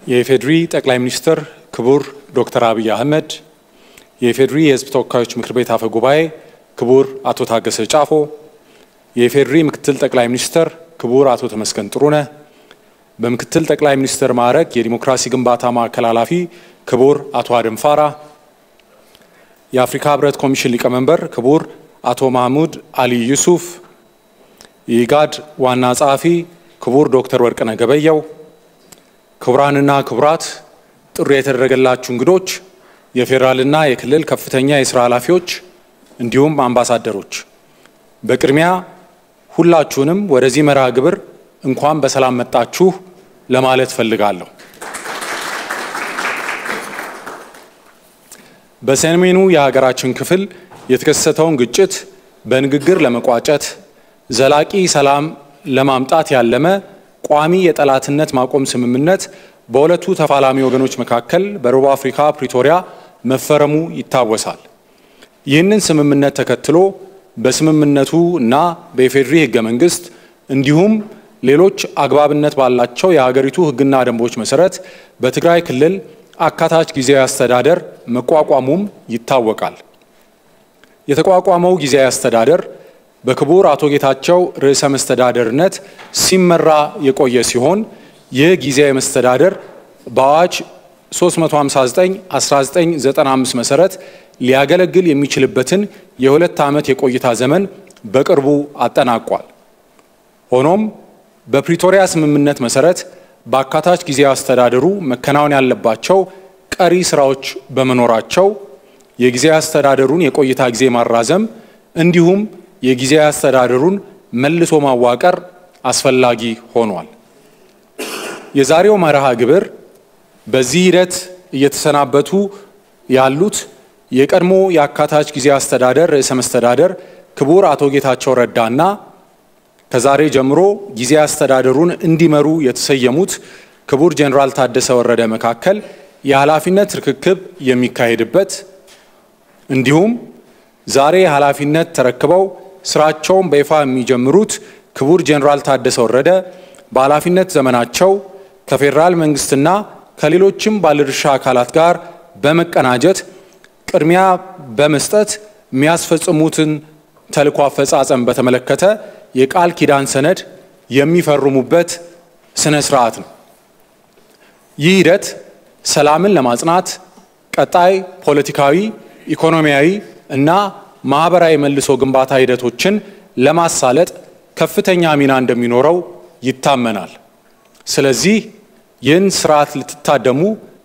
የኢፌድሪ ጠቅላይ ሚኒስትር ክቡር ዶክተር አብይ አህመድ፣ የኢፌድሪ የሕዝብ ተወካዮች ምክር ቤት አፈ ጉባኤ ክቡር አቶ ታገሰ ጫፎ፣ የኢፌድሪ ምክትል ጠቅላይ ሚኒስትር ክቡር አቶ ተመስገን ጥሩነህ፣ በምክትል ጠቅላይ ሚኒስትር ማዕረግ የዲሞክራሲ ግንባታ ማዕከል ኃላፊ ክቡር አቶ አደም ፋራ፣ የአፍሪካ ህብረት ኮሚሽን ሊቀመንበር ክቡር አቶ ማህሙድ አሊ ዩሱፍ፣ የኢጋድ ዋና ጸሐፊ ክቡር ዶክተር ወርቅነህ ገበየሁ፣ ክቡራንና ክቡራት፣ ጥሪ የተደረገላችሁ እንግዶች፣ የፌዴራልና የክልል ከፍተኛ የሥራ ኃላፊዎች እንዲሁም አምባሳደሮች፣ በቅድሚያ ሁላችሁንም ወደዚህ መርሃ ግብር እንኳን በሰላም መጣችሁ ለማለት ፈልጋለሁ። በሰሜኑ የሀገራችን ክፍል የተከሰተውን ግጭት በንግግር ለመቋጨት ዘላቂ ሰላም ለማምጣት ያለመ ቋሚ የጠላትነት ማቆም ስምምነት በሁለቱ ተፋላሚ ወገኖች መካከል በደቡብ አፍሪካ ፕሪቶሪያ መፈረሙ ይታወሳል። ይህንን ስምምነት ተከትሎ በስምምነቱ እና በኢፌድሪ ህገ መንግስት እንዲሁም ሌሎች አግባብነት ባላቸው የሀገሪቱ ህግና ደንቦች መሰረት በትግራይ ክልል አካታች ጊዜያዊ አስተዳደር መቋቋሙም ይታወቃል። የተቋቋመው ጊዜያዊ አስተዳደር በክቡር አቶ ጌታቸው ርዕሰ መስተዳደርነት ሲመራ የቆየ ሲሆን ይህ ጊዜያዊ መስተዳደር በአዋጅ 359/1995 መሰረት ሊያገለግል የሚችልበትን የ2 ዓመት የቆይታ ዘመን በቅርቡ አጠናቋል። ሆኖም በፕሪቶሪያ ስምምነት መሰረት በአካታች ጊዜያዊ አስተዳደሩ መከናወን ያለባቸው ቀሪ ስራዎች በመኖራቸው የጊዜያዊ አስተዳደሩን የቆይታ ጊዜ ማራዘም እንዲሁም የጊዜያዊ አስተዳደሩን መልሶ ማዋቀር አስፈላጊ ሆኗል። የዛሬው መርሃ ግብር በዚህ ሂደት እየተሰናበቱ ያሉት የቀድሞ የአካታች ጊዜያዊ አስተዳደር ርዕሰ መስተዳደር ክቡር አቶ ጌታቸው ረዳና ከዛሬ ጀምሮ ጊዜያዊ አስተዳደሩን እንዲመሩ የተሰየሙት ክቡር ጄኔራል ታደሰ ወረደ መካከል የኃላፊነት ርክክብ የሚካሄድበት እንዲሁም ዛሬ ኃላፊነት ተረክበው ስራቸውን በይፋ የሚጀምሩት ክቡር ጄኔራል ታደሰ ወረደ በኃላፊነት ዘመናቸው ከፌደራል መንግስትና ከሌሎችም ባለድርሻ አካላት ጋር በመቀናጀት ቅድሚያ በመስጠት የሚያስፈጽሙትን ተልዕኮ አፈጻጸም በተመለከተ የቃል ኪዳን ሰነድ የሚፈርሙበት ስነ ስርዓት ነው። ይህ ሂደት ሰላምን ለማጽናት ቀጣይ ፖለቲካዊ፣ ኢኮኖሚያዊ እና ማህበራዊ መልሶ ግንባታ ሂደቶችን ለማሳለጥ ከፍተኛ ሚና እንደሚኖረው ይታመናል። ስለዚህ ይህን ስርዓት ልትታደሙ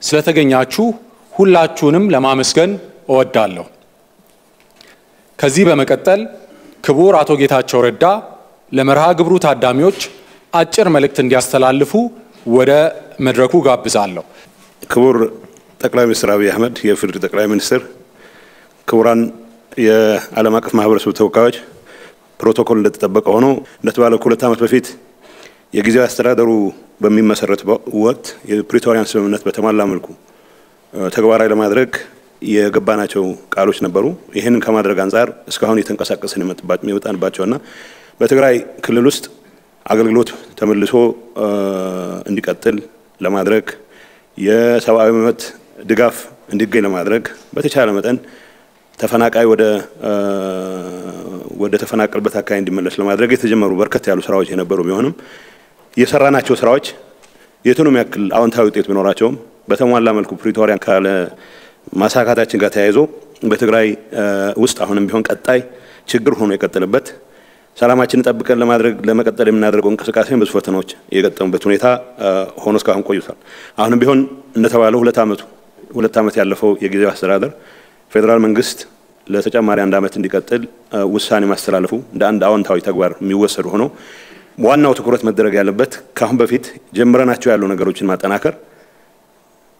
ስለተገኛችሁ ሁላችሁንም ለማመስገን እወዳለሁ። ከዚህ በመቀጠል ክቡር አቶ ጌታቸው ረዳ ለመርሃ ግብሩ ታዳሚዎች አጭር መልእክት እንዲያስተላልፉ ወደ መድረኩ ጋብዛለሁ። ክቡር ጠቅላይ ሚኒስትር አብይ አህመድ፣ የኢፌዴሪ ጠቅላይ ሚኒስትር፣ ክቡራን የዓለም አቀፍ ማህበረሰብ ተወካዮች፣ ፕሮቶኮል እንደተጠበቀ ሆኖ እንደተባለው ከ2 ዓመት በፊት የጊዜያዊ አስተዳደሩ በሚመሰረት ወቅት የፕሪቶሪያን ስምምነት በተሟላ መልኩ ተግባራዊ ለማድረግ የገባናቸው ቃሎች ነበሩ። ይህንን ከማድረግ አንጻር እስካሁን የተንቀሳቀስን የመጣንባቸውና በትግራይ ክልል ውስጥ አገልግሎት ተመልሶ እንዲቀጥል ለማድረግ የሰብአዊ መብት ድጋፍ እንዲገኝ ለማድረግ በተቻለ መጠን ተፈናቃይ ወደ ተፈናቀልበት አካባቢ እንዲመለስ ለማድረግ የተጀመሩ በርከት ያሉ ስራዎች የነበሩ ቢሆንም የሰራናቸው ስራዎች የቱንም ያክል አዎንታዊ ውጤት ቢኖራቸውም በተሟላ መልኩ ፕሪቶሪያን ካለ ማሳካታችን ጋር ተያይዞ በትግራይ ውስጥ አሁንም ቢሆን ቀጣይ ችግር ሆኖ የቀጠለበት ሰላማችንን ጠብቀን ለመቀጠል የምናደርገው እንቅስቃሴ ብዙ ፈተናዎች የገጠሙበት ሁኔታ ሆኖ እስካሁን ቆይቷል። አሁንም ቢሆን እንደተባለው 2 ዓመት ያለፈው የጊዜያዊ አስተዳደር ፌደራል መንግስት ለተጨማሪ 1 ዓመት እንዲቀጥል ውሳኔ ማስተላለፉ እንደ አንድ አዎንታዊ ተግባር የሚወሰድ ሆኖ ዋናው ትኩረት መደረግ ያለበት ካሁን በፊት ጀምረናቸው ያሉ ነገሮችን ማጠናከር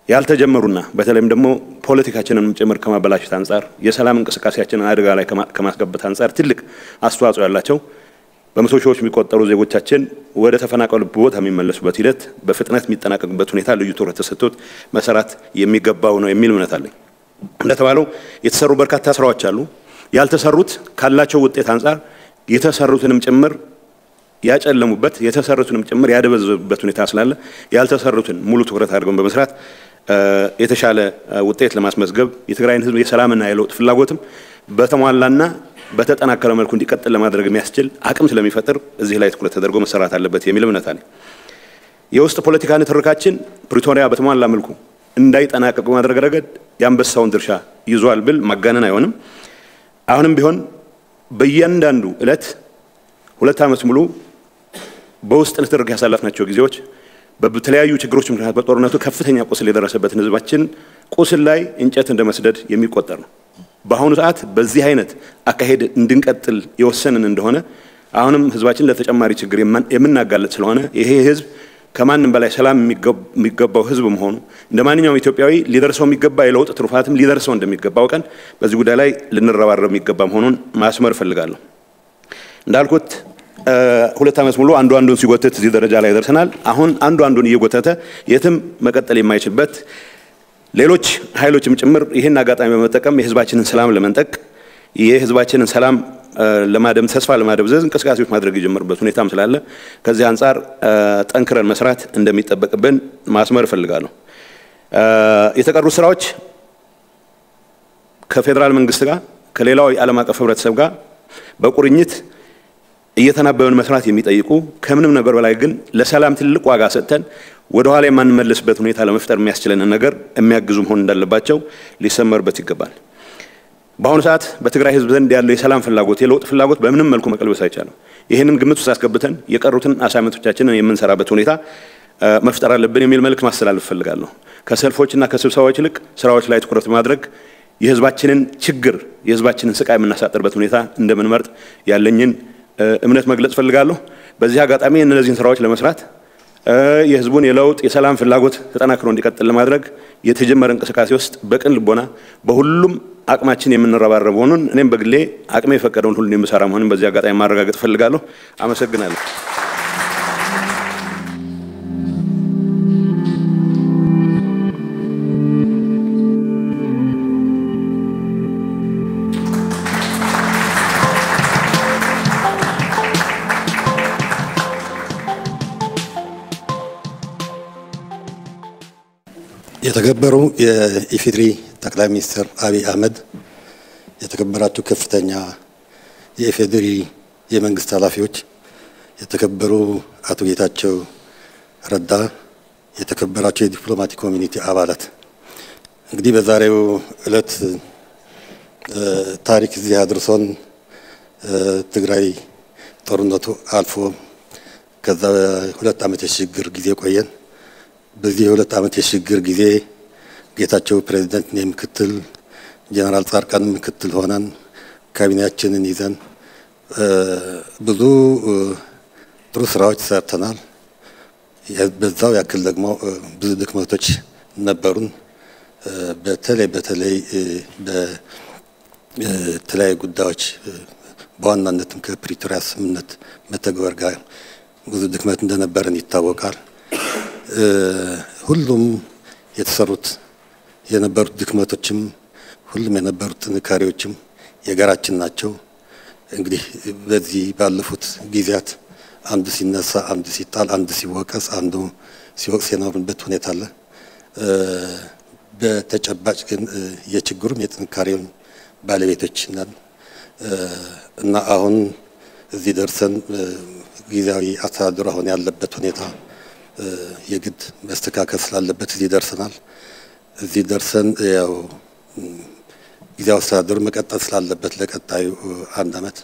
ያልተጀመሩና በተለይም ደግሞ ፖለቲካችንን ጭምር ከማበላሸት አንጻር የሰላም እንቅስቃሴያችንን አደጋ ላይ ከማስገባት አንጻር ትልቅ አስተዋጽኦ ያላቸው በመቶ ሺዎች የሚቆጠሩ ዜጎቻችን ወደ ተፈናቀሉበት ቦታ የሚመለሱበት ሂደት በፍጥነት የሚጠናቀቅበት ሁኔታ ልዩ ትኩረት ተሰጥቶት መሰራት የሚገባው ነው የሚል እምነት አለኝ። እንደተባለው የተሰሩ በርካታ ስራዎች አሉ። ያልተሰሩት ካላቸው ውጤት አንጻር የተሰሩትንም ጭምር ያጨለሙበት የተሰሩትንም ጭምር ያደበዘዙበት ሁኔታ ስላለ ያልተሰሩትን ሙሉ ትኩረት አድርገን በመስራት የተሻለ ውጤት ለማስመዝገብ የትግራይን ህዝብ የሰላምና የለውጥ ፍላጎትም በተሟላና በተጠናከረ መልኩ እንዲቀጥል ለማድረግ የሚያስችል አቅም ስለሚፈጥር እዚህ ላይ ትኩረት ተደርጎ መሰራት አለበት የሚል እምነት አለ። የውስጥ ፖለቲካ ንትርካችን ፕሪቶሪያ በተሟላ መልኩ እንዳይጠናቀቅ ማድረግ ረገድ ያንበሳውን ድርሻ ይዟል ብል ማጋነን አይሆንም። አሁንም ቢሆን በእያንዳንዱ እለት 2 ዓመት ሙሉ በውስጥ ንትርክ ያሳለፍናቸው ጊዜዎች በተለያዩ ችግሮች ምክንያት በጦርነቱ ከፍተኛ ቁስል የደረሰበትን ህዝባችን ቁስል ላይ እንጨት እንደመስደድ የሚቆጠር ነው። በአሁኑ ሰዓት በዚህ አይነት አካሄድ እንድንቀጥል የወሰንን እንደሆነ አሁንም ህዝባችን ለተጨማሪ ችግር የምናጋለጥ ስለሆነ ይሄ ህዝብ ከማንም በላይ ሰላም የሚገባው ህዝብ መሆኑ እንደማንኛውም ኢትዮጵያዊ ሊደርሰው የሚገባ የለውጥ ትሩፋትም ሊደርሰው እንደሚገባው ቀን በዚህ ጉዳይ ላይ ልንረባረብ የሚገባ መሆኑን ማስመር ፈልጋለሁ። እንዳልኩት 2 ዓመት ሙሉ አንዱን ሲጎተት እዚህ ደረጃ ላይ ደርሰናል። አሁን አንዱን እየጎተተ የትም መቀጠል የማይችልበት ሌሎች ኃይሎችም ጭምር ይሄን አጋጣሚ በመጠቀም የህዝባችንን ሰላም ለመንጠቅ የህዝባችንን ሰላም ለማደም ተስፋ ለማደብዘዝ እንቅስቃሴዎች ማድረግ የጀመሩበት ሁኔታም ስላለ ከዚህ አንፃር ጠንክረን መስራት እንደሚጠበቅብን ማስመር ፈልጋለሁ። የተቀሩ ስራዎች ከፌደራል መንግስት ጋር ከሌላው የዓለም አቀፍ ህብረተሰብ ጋር በቁርኝት እየተናበበን መስራት የሚጠይቁ ከምንም ነገር በላይ ግን ለሰላም ትልቅ ዋጋ ሰጥተን ወደ ኋላ የማንመለስበት ሁኔታ ለመፍጠር የሚያስችለን ነገር የሚያግዙ መሆን እንዳለባቸው ሊሰመርበት ይገባል። በአሁኑ ሰዓት በትግራይ ህዝብ ዘንድ ያለው የሰላም ፍላጎት የለውጥ ፍላጎት በምንም መልኩ መቀልበስ አይቻልም። ይሄንን ግምት ውስጥ አስገብተን የቀሩትን አሳይመንቶቻችንን የምንሰራበት ሁኔታ መፍጠር አለብን የሚል መልእክት ማስተላለፍ ፈልጋለሁ። ከሰልፎችና ከስብሰባዎች ይልቅ ስራዎች ላይ ትኩረት ማድረግ የህዝባችንን ችግር የህዝባችንን ስቃይ የምናሳጥርበት ሁኔታ እንደምንመርጥ ያለኝን እምነት መግለጽ ፈልጋለሁ። በዚህ አጋጣሚ እነዚህን ስራዎች ለመስራት የህዝቡን የለውጥ የሰላም ፍላጎት ተጠናክሮ እንዲቀጥል ለማድረግ የተጀመረ እንቅስቃሴ ውስጥ በቅን ልቦና በሁሉም አቅማችን የምንረባረብ ሆነን እኔም በግሌ አቅሜ የፈቀደውን ሁሉ የምሰራ መሆኑን በዚህ አጋጣሚ ማረጋገጥ ፈልጋለሁ። አመሰግናለሁ። የተከበሩ የኢፌዴሪ ጠቅላይ ሚኒስትር አብይ አህመድ፣ የተከበራችሁ ከፍተኛ የኢፌዴሪ የመንግስት ኃላፊዎች፣ የተከበሩ አቶ ጌታቸው ረዳ፣ የተከበራችሁ የዲፕሎማቲክ ኮሚኒቲ አባላት፣ እንግዲህ በዛሬው ዕለት ታሪክ እዚህ አድርሶን ትግራይ ጦርነቱ አልፎ ከዛ 2 ዓመት የሽግግር ጊዜ ቆየን። በዚህ 2 ዓመት የሽግግር ጊዜ ጌታቸው ፕሬዝዳንት ነኝ ምክትል ጀነራል ጻድቃን ምክትል ሆነን ካቢኔያችንን ይዘን ብዙ ጥሩ ስራዎች ሰርተናል። በዛው ያክል ደግሞ ብዙ ድክመቶች ነበሩን። በተለይ በተለያዩ ጉዳዮች በዋናነትም ከፕሪቶሪያ ስምምነት መተግበር ጋር ብዙ ድክመት እንደነበረን ይታወቃል። ሁሉም የተሰሩት የነበሩት ድክመቶችም ሁሉም የነበሩት ጥንካሬዎችም የጋራችን ናቸው። እንግዲህ በዚህ ባለፉት ጊዜያት አንዱ ሲነሳ፣ አንዱ ሲጣል፣ አንዱ ሲወቀስ፣ አንዱ ሲወቅስ የኖርንበት ሁኔታ አለ። በተጨባጭ ግን የችግሩም የጥንካሬውም ባለቤቶች ነን እና አሁን እዚህ ደርሰን ጊዜያዊ አስተዳደሩ አሁን ያለበት ሁኔታ የግድ መስተካከል ስላለበት እዚህ ደርሰናል። እዚህ ደርሰን ያው ጊዜያዊ አስተዳደሩ መቀጠል ስላለበት ለቀጣዩ 1 ዓመት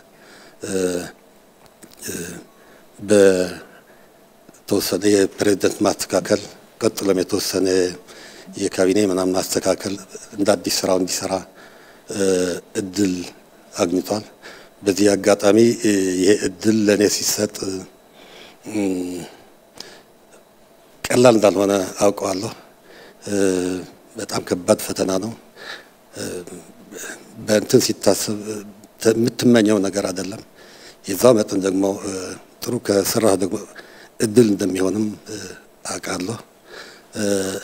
በተወሰነ የፕሬዝዳንት ማስተካከል ቀጥሎም የተወሰነ የካቢኔ ምናምን ማስተካከል እንደ አዲስ ስራው እንዲሰራ እድል አግኝቷል። በዚህ አጋጣሚ ይሄ እድል ለኔ ሲሰጥ ቀላል እንዳልሆነ አውቀዋለሁ። በጣም ከባድ ፈተና ነው። በእንትን ሲታሰብ የምትመኘው ነገር አይደለም። የዛው መጠን ደግሞ ጥሩ ከስራህ ደግሞ እድል እንደሚሆንም አውቃለሁ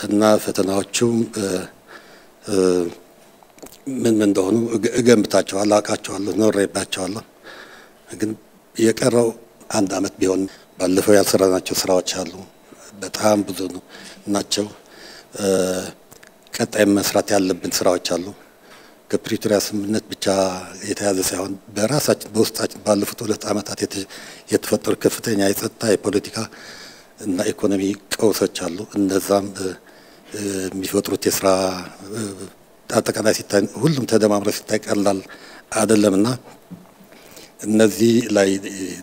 እና ፈተናዎቹም ምን እንደሆኑ እገምታቸዋለሁ፣ አውቃቸዋለሁ፣ ኖሬባቸዋለሁ። ግን የቀረው አንድ አመት ቢሆን ባለፈው ያልሰራናቸው ስራዎች አሉ። በጣም ብዙ ናቸው። ቀጣይ መስራት ያለብን ስራዎች አሉ። ከፕሪቶሪያ ስምምነት ብቻ የተያዘ ሳይሆን በራሳችን በውስጣችን ባለፉት 2 አመታት የተፈጠሩ ከፍተኛ የጸጥታ የፖለቲካ እና ኢኮኖሚ ቀውሶች አሉ። እነዛም የሚፈጥሩት የስራ አጠቃላይ ሲታይ ሁሉም ተደማምሮ ሲታይ ቀላል አይደለምና እነዚህ ላይ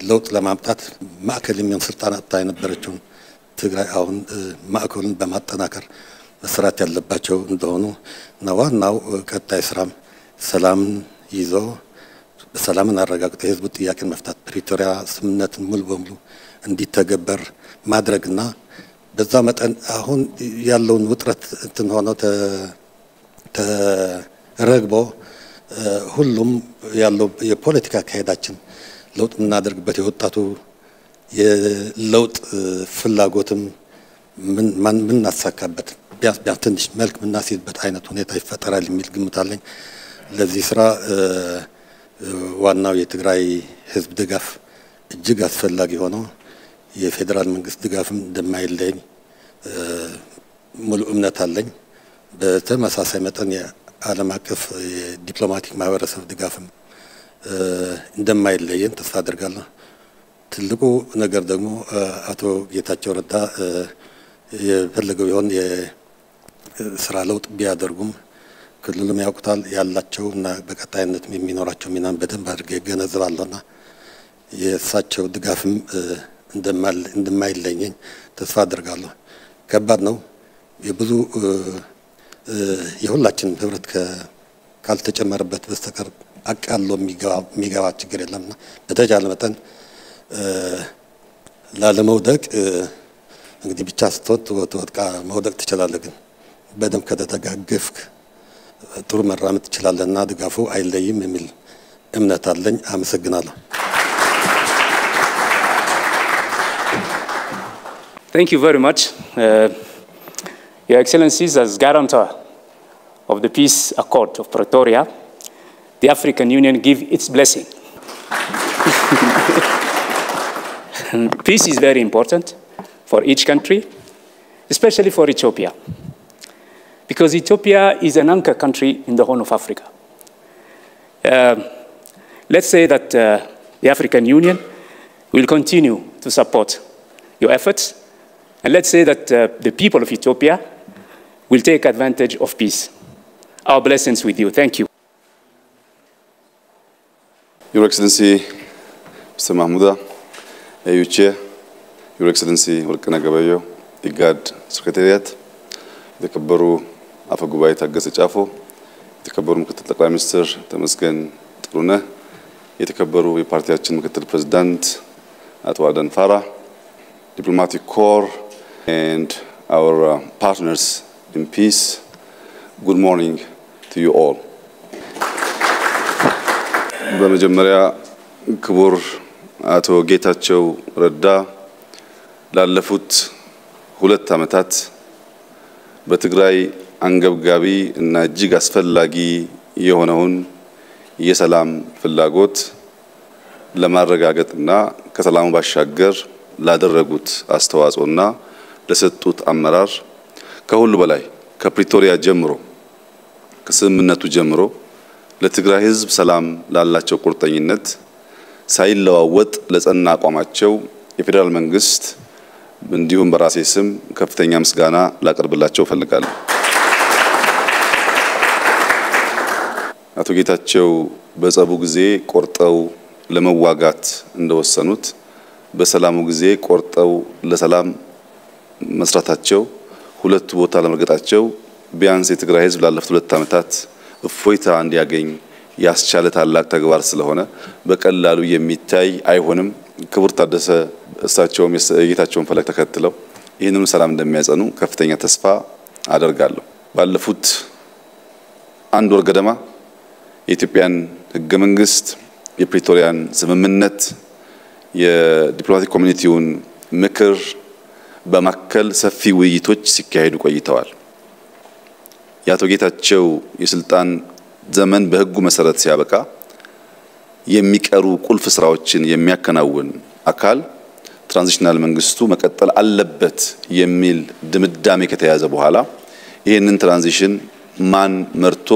ለውጥ ለማምጣት ማዕከል የሚሆን ስልጣን አጥታ የነበረችውን ትግራይ አሁን ማዕከሉን በማጠናከር መስራት ያለባቸው እንደሆኑ እና ዋናው ቀጣይ ስራም ሰላምን ይዞ ሰላምን አረጋግጦ የህዝቡ ጥያቄን መፍታት ፕሪቶሪያ ስምምነትን ሙሉ በሙሉ እንዲተገበር ማድረግና በዛ መጠን አሁን ያለውን ውጥረት እንትን ሆኖ ተረግቦ ሁሉም ያለው የፖለቲካ አካሄዳችን ለውጥ እናደርግበት የወጣቱ የለውጥ ፍላጎትም ምን እናሳካበት ቢያንስ ትንሽ መልክ ምናስይዝበት አይነት ሁኔታ ይፈጠራል የሚል ግምት አለኝ። ለዚህ ስራ ዋናው የትግራይ ህዝብ ድጋፍ እጅግ አስፈላጊ ሆኖ የፌደራል መንግስት ድጋፍም እንደማይለኝ ሙሉ እምነት አለኝ። በተመሳሳይ መጠን የዓለም አቀፍ የዲፕሎማቲክ ማህበረሰብ ድጋፍም እንደማይለየን ተስፋ አደርጋለሁ። ትልቁ ነገር ደግሞ አቶ ጌታቸው ረዳ የፈለገው ይሆን የስራ ለውጥ ቢያደርጉም ክልሉም ያውቁታል ያላቸው እና በቀጣይነት የሚኖራቸው ሚናን በደንብ አድርገ ይገነዘባለሁና የእሳቸው ድጋፍም እንደማይለየኝ ተስፋ አደርጋለሁ። ከባድ ነው። የብዙ የሁላችንም ህብረት ካልተጨመረበት በስተቀር አቃሎ የሚገባ ችግር የለምና በተቻለ መጠን ላለመውደቅ እንግዲህ ብቻ ስትወድቅ መውደቅ ትችላለህ፣ ግን በደንብ ከተደጋገፍክ ጥሩ መራመድ ትችላለህና ድጋፉ አይለይም የሚል እምነት አለኝ። አመሰግናለሁ። Thank you very much. Your Excellencies, as guarantor of the Peace Accord of Pretoria, the African Union give its blessing. Peace is very important for each country, especially for Ethiopia, because Ethiopia is an anchor country in the Horn of Africa. Let's say that the African Union will continue to support your efforts, and let's say that the people of Ethiopia will take advantage of peace. Our blessings with you. Thank you. Your Excellency, Mr. Mahmouda, AU Chair, Your Excellency Workana Gabayo, IGAD Secretariat, የተከበሩ አፈ ጉባኤ ታገሰ ጫፎ፣ የተከበሩ ምክትል ጠቅላይ ሚኒስትር ተመስገን ጥሩነህ፣ የተከበሩ የፓርቲያችን ምክትል ፕሬዝዳንት አቶ አደን ፋራ፣ diplomatic corps and our partners in peace, good morning to you all. በመጀመሪያ ክቡር አቶ ጌታቸው ረዳ ላለፉት 2 አመታት በትግራይ አንገብጋቢ እና እጅግ አስፈላጊ የሆነውን የሰላም ፍላጎት ለማረጋገጥና ከሰላሙ ባሻገር ላደረጉት አስተዋጽኦና ለሰጡት አመራር ከሁሉ በላይ ከፕሪቶሪያ ጀምሮ ከስምምነቱ ጀምሮ ለትግራይ ህዝብ ሰላም ላላቸው ቁርጠኝነት ሳይለዋወጥ ለጸና አቋማቸው የፌደራል መንግስት እንዲሁም በራሴ ስም ከፍተኛ ምስጋና ላቀርብላቸው ፈልጋለሁ። አቶ ጌታቸው በጸቡ ጊዜ ቆርጠው ለመዋጋት እንደወሰኑት በሰላሙ ጊዜ ቆርጠው ለሰላም መስራታቸው ሁለቱ ቦታ ለመርገጣቸው ቢያንስ የትግራይ ህዝብ ላለፉት 2 አመታት እፎይታ እንዲያገኝ ያስቻለ ታላቅ ተግባር ስለሆነ በቀላሉ የሚታይ አይሆንም። ክቡር ታደሰ እሳቸውም የጌታቸውን ፈለግ ተከትለው ይህንን ሰላም እንደሚያጸኑ ከፍተኛ ተስፋ አደርጋለሁ። ባለፉት 1 ወር ገደማ የኢትዮጵያን ህገ መንግስት፣ የፕሪቶሪያን ስምምነት፣ የዲፕሎማቲክ ኮሚኒቲውን ምክር በማከል ሰፊ ውይይቶች ሲካሄዱ ቆይተዋል። የአቶ ጌታቸው የስልጣን ዘመን በህጉ መሰረት ሲያበቃ የሚቀሩ ቁልፍ ስራዎችን የሚያከናውን አካል ትራንዚሽናል መንግስቱ መቀጠል አለበት የሚል ድምዳሜ ከተያዘ በኋላ ይህንን ትራንዚሽን ማን መርቶ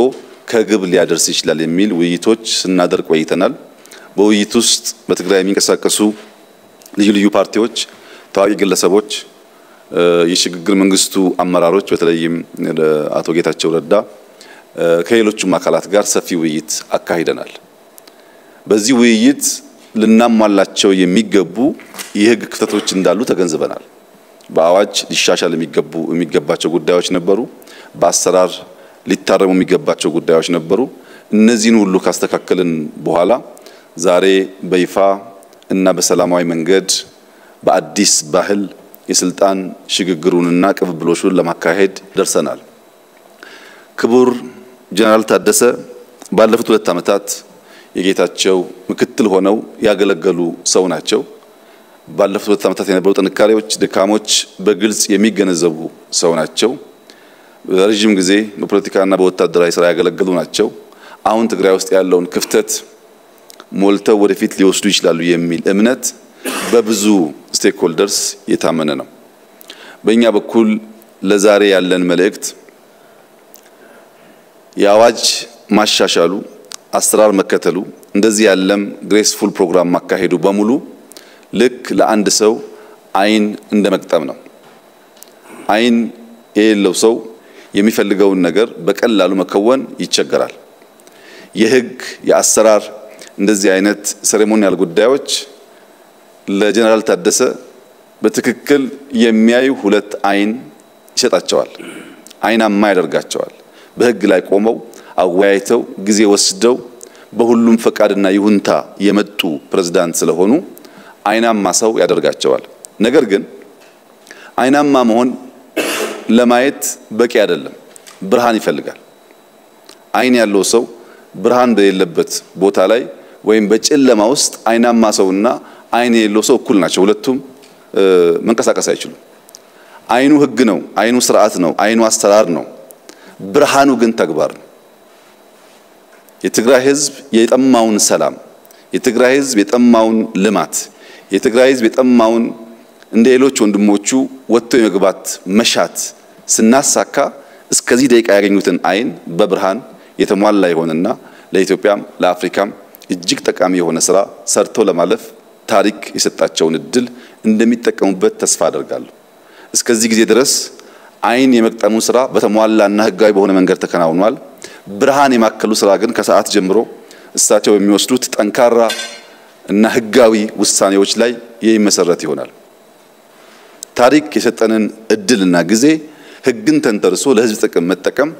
ከግብ ሊያደርስ ይችላል የሚል ውይይቶች ስናደርግ ቆይተናል። በውይይት ውስጥ በትግራይ የሚንቀሳቀሱ ልዩ ልዩ ፓርቲዎች፣ ታዋቂ ግለሰቦች፣ የሽግግር መንግስቱ አመራሮች በተለይም አቶ ጌታቸው ረዳ ከሌሎችም አካላት ጋር ሰፊ ውይይት አካሂደናል። በዚህ ውይይት ልናሟላቸው የሚገቡ የህግ ክፍተቶች እንዳሉ ተገንዝበናል። በአዋጅ ሊሻሻል የሚገባቸው ጉዳዮች ነበሩ። በአሰራር ሊታረሙ የሚገባቸው ጉዳዮች ነበሩ። እነዚህን ሁሉ ካስተካከልን በኋላ ዛሬ በይፋ እና በሰላማዊ መንገድ በአዲስ ባህል የስልጣን ሽግግሩንና ቅብብሎሹን ለማካሄድ ደርሰናል። ክቡር ጀነራል ታደሰ ባለፉት 2 ዓመታት የጌታቸው ምክትል ሆነው ያገለገሉ ሰው ናቸው። ባለፉት 2 ዓመታት የነበሩ ጥንካሬዎች፣ ድካሞች በግልጽ የሚገነዘቡ ሰው ናቸው። ረጅም ጊዜ በፖለቲካና በወታደራዊ ስራ ያገለገሉ ናቸው። አሁን ትግራይ ውስጥ ያለውን ክፍተት ሞልተው ወደፊት ሊወስዱ ይችላሉ የሚል እምነት በብዙ ስቴክሆልደርስ የታመነ ነው። በእኛ በኩል ለዛሬ ያለን መልእክት የአዋጅ ማሻሻሉ፣ አሰራር መከተሉ፣ እንደዚህ ያለም ግሬስፉል ፕሮግራም ማካሄዱ በሙሉ ልክ ለአንድ ሰው አይን እንደመቅጠም ነው። አይን የሌለው ሰው የሚፈልገውን ነገር በቀላሉ መከወን ይቸገራል። የህግ የአሰራር እንደዚህ አይነት ሴሬሞኒያል ጉዳዮች ለጀነራል ታደሰ በትክክል የሚያዩ 2 አይን ይሰጣቸዋል። አይናማ ያደርጋቸዋል። በህግ ላይ ቆመው አወያይተው ጊዜ ወስደው በሁሉም ፈቃድና ይሁንታ የመጡ ፕሬዝዳንት ስለሆኑ አይናማ ሰው ያደርጋቸዋል። ነገር ግን አይናማ መሆን ለማየት በቂ አይደለም። ብርሃን ይፈልጋል። አይን ያለው ሰው ብርሃን በሌለበት ቦታ ላይ ወይም በጨለማ ውስጥ አይናማ ሰውና አይን የሌለው ሰው እኩል ናቸው። ሁለቱም መንቀሳቀስ አይችሉም። አይኑ ህግ ነው፣ አይኑ ስርዓት ነው፣ አይኑ አሰራር ነው። ብርሃኑ ግን ተግባር ነው። የትግራይ ህዝብ የጠማውን ሰላም፣ የትግራይ ህዝብ የጠማውን ልማት፣ የትግራይ ህዝብ የጠማውን እንደ ሌሎች ወንድሞቹ ወጥቶ የመግባት መሻት ስናሳካ እስከዚህ ደቂቃ ያገኙትን አይን በብርሃን የተሟላ ይሆንና ለኢትዮጵያም ለአፍሪካም እጅግ ጠቃሚ የሆነ ስራ ሰርቶ ለማለፍ ታሪክ የሰጣቸውን እድል እንደሚጠቀሙበት ተስፋ አደርጋለሁ። እስከዚህ ጊዜ ድረስ አይን የመቅጠሙ ስራ በተሟላና ህጋዊ በሆነ መንገድ ተከናውኗል። ብርሃን የማከሉ ስራ ግን ከሰዓት ጀምሮ እሳቸው የሚወስዱት ጠንካራ እና ህጋዊ ውሳኔዎች ላይ የሚመሰረት ይሆናል። ታሪክ የሰጠንን እድልና ጊዜ ህግን ተንተርሶ ለህዝብ ጥቅም መጠቀም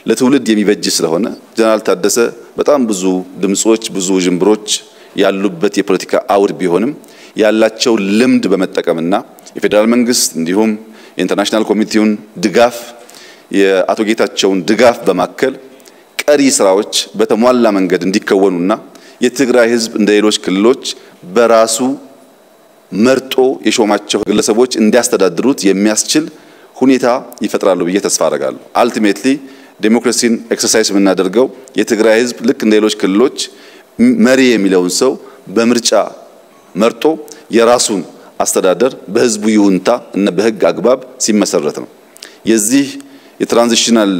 ለትውልድ የሚበጅ ስለሆነ ጀነራል ታደሰ በጣም ብዙ ድምጾች፣ ብዙ ጅምብሮች ያሉበት የፖለቲካ አውድ ቢሆንም ያላቸው ልምድ በመጠቀምና የፌደራል መንግስት እንዲሁም የኢንተርናሽናል ኮሚቴውን ድጋፍ የአቶ ጌታቸውን ድጋፍ በማከል ቀሪ ስራዎች በተሟላ መንገድ እንዲከወኑና የትግራይ ህዝብ እንደ ሌሎች ክልሎች በራሱ መርጦ የሾማቸው ግለሰቦች እንዲያስተዳድሩት የሚያስችል ሁኔታ ይፈጥራሉ ብዬ ተስፋ አደርጋለሁ። አልቲሜትሊ ዴሞክራሲን ኤክሰርሳይዝ የምናደርገው የትግራይ ህዝብ ልክ እንደ ሌሎች ክልሎች መሪ የሚለውን ሰው በምርጫ መርጦ የራሱን አስተዳደር በህዝቡ ይሁንታ እና በህግ አግባብ ሲመሰረት ነው። የዚህ የትራንዚሽናል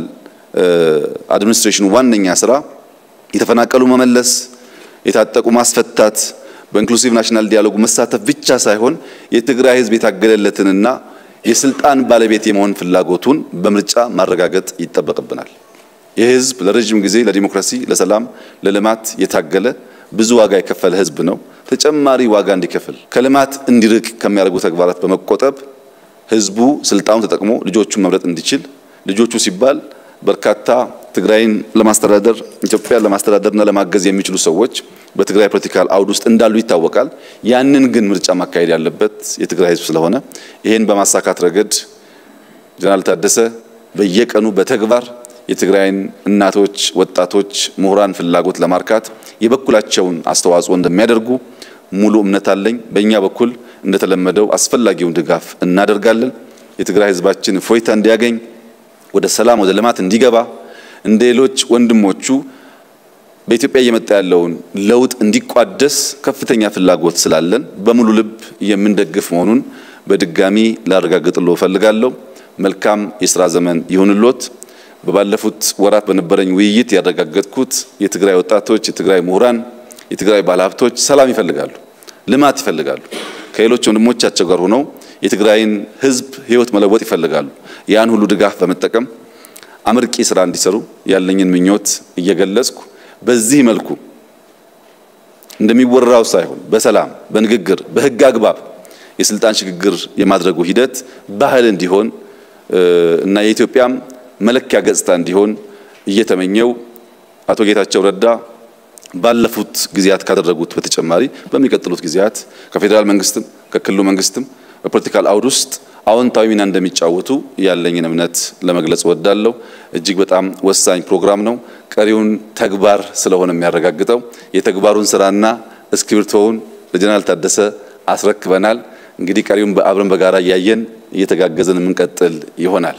አድሚኒስትሬሽን ዋነኛ ስራ የተፈናቀሉ መመለስ፣ የታጠቁ ማስፈታት፣ በኢንክሉሲቭ ናሽናል ዲያሎግ መሳተፍ ብቻ ሳይሆን የትግራይ ህዝብ የታገለለትንና የስልጣን ባለቤት የመሆን ፍላጎቱን በምርጫ ማረጋገጥ ይጠበቅብናል። የህዝብ ለረጅም ጊዜ ለዲሞክራሲ፣ ለሰላም፣ ለልማት የታገለ ብዙ ዋጋ የከፈለ ህዝብ ነው። ተጨማሪ ዋጋ እንዲከፍል ከልማት እንዲርቅ ከሚያደርጉ ተግባራት በመቆጠብ ህዝቡ ስልጣኑን ተጠቅሞ ልጆቹን መምረጥ እንዲችል ልጆቹ ሲባል በርካታ ትግራይን ለማስተዳደር ኢትዮጵያን ለማስተዳደርና ለማገዝ የሚችሉ ሰዎች በትግራይ ፖለቲካል አውድ ውስጥ እንዳሉ ይታወቃል። ያንን ግን ምርጫ ማካሄድ ያለበት የትግራይ ህዝብ ስለሆነ ይሄን በማሳካት ረገድ ጀነራል ታደሰ በየቀኑ በተግባር የትግራይን እናቶች፣ ወጣቶች፣ ምሁራን ፍላጎት ለማርካት የበኩላቸውን አስተዋጽኦ እንደሚያደርጉ ሙሉ እምነት አለኝ። በእኛ በኩል እንደተለመደው አስፈላጊውን ድጋፍ እናደርጋለን። የትግራይ ህዝባችን እፎይታ እንዲያገኝ፣ ወደ ሰላም ወደ ልማት እንዲገባ፣ እንደ ሌሎች ወንድሞቹ በኢትዮጵያ እየመጣ ያለውን ለውጥ እንዲቋደስ ከፍተኛ ፍላጎት ስላለን በሙሉ ልብ የምንደግፍ መሆኑን በድጋሚ ላረጋግጥልዎ ፈልጋለሁ። መልካም የሥራ ዘመን ይሁንልዎት። በባለፉት ወራት በነበረኝ ውይይት ያረጋገጥኩት የትግራይ ወጣቶች፣ የትግራይ ምሁራን፣ የትግራይ ባለሀብቶች ሰላም ይፈልጋሉ፣ ልማት ይፈልጋሉ። ከሌሎች ወንድሞቻቸው ጋር ሆነው የትግራይን ሕዝብ ህይወት መለወጥ ይፈልጋሉ። ያን ሁሉ ድጋፍ በመጠቀም አመርቂ ስራ እንዲሰሩ ያለኝን ምኞት እየገለጽኩ በዚህ መልኩ እንደሚወራው ሳይሆን በሰላም በንግግር በህግ አግባብ የስልጣን ሽግግር የማድረጉ ሂደት ባህል እንዲሆን እና የኢትዮጵያም መለኪያ ገጽታ እንዲሆን እየተመኘው አቶ ጌታቸው ረዳ ባለፉት ጊዜያት ካደረጉት በተጨማሪ በሚቀጥሉት ጊዜያት ከፌደራል መንግስትም ከክልሉ መንግስትም በፖለቲካል አውድ ውስጥ አዎንታዊ ሚና እንደሚጫወቱ ያለኝን እምነት ለመግለጽ ወዳለሁ። እጅግ በጣም ወሳኝ ፕሮግራም ነው። ቀሪውን ተግባር ስለሆነ የሚያረጋግጠው የተግባሩን ስራና እስክሪብቶውን ለጀነራል ታደሰ አስረክበናል። እንግዲህ ቀሪውን በአብረን በጋራ ያየን እየተጋገዘን የምንቀጥል ይሆናል።